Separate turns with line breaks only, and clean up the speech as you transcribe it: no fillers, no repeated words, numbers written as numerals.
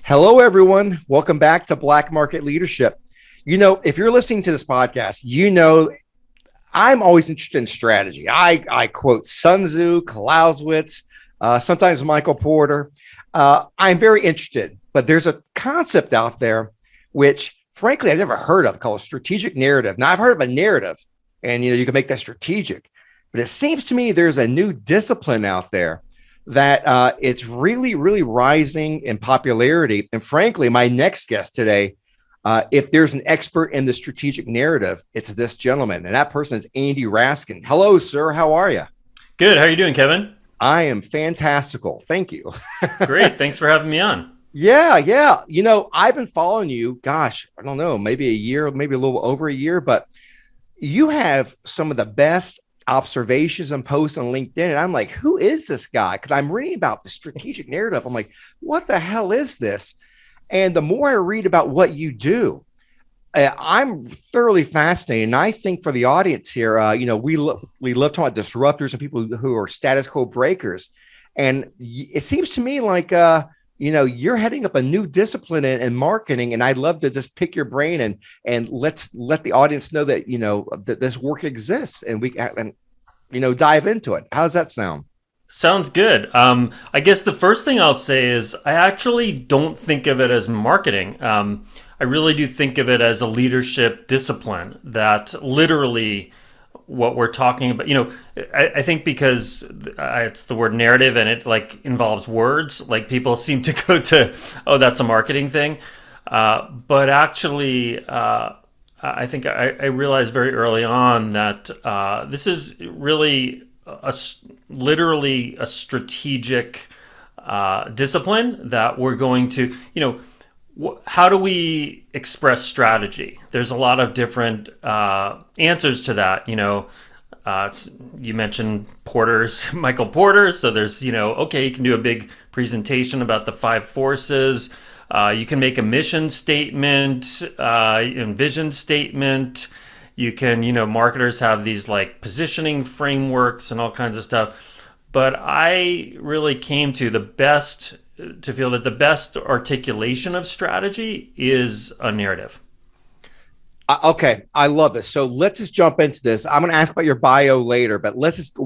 Hello, everyone. Welcome back to Black Market Leadership. If you're listening to this podcast, I'm always interested in strategy. I quote Sun Tzu, Clausewitz, sometimes Michael Porter. I'm very interested, but there's a concept out there which, frankly, I've never heard of called strategic narrative. Now, I've heard of a narrative, and you can make that strategic, but it seems to me there's a new discipline out there that it's really, really rising in popularity. And frankly, my next guest today, if there's an expert in the strategic narrative, it's this gentleman, and that person is Andy Raskin. Hello, sir. How are you?
Good. How are you doing, Kevin?
I am fantastical. Thank you.
Great. Thanks for having me on.
Yeah. I've been following you, gosh, I don't know, maybe a year, maybe a little over a year, but you have some of the best observations and posts on LinkedIn. And I'm like, who is this guy? Because I'm reading about the strategic narrative. I'm like, what the hell is this? And the more I read about what you do, I'm thoroughly fascinated. And I think for the audience here, we love talking about disruptors and people who are status quo breakers. And it seems to me like, you're heading up a new discipline in marketing, and I'd love to just pick your brain and let's let the audience know that that this work exists, and we can dive into it. How's that sound?
Sounds good. I guess the first thing I'll say is I actually don't think of it as marketing. I really do think of it as a leadership discipline that literally what we're talking about, I think because it's the word narrative and it like involves words, like people seem to go to, oh, that's a marketing thing. But actually, I think I realized very early on that this is really literally a strategic discipline that we're going to, how do we express strategy? There's a lot of different answers to that. You mentioned Michael Porter. So there's, okay, you can do a big presentation about the five forces. You can make a mission statement, and vision statement. You can, marketers have these like positioning frameworks and all kinds of stuff. But I really came to feel that the best articulation of strategy is a narrative.
Okay, I love this. So let's just jump into this. I'm going to ask about your bio later, but let's just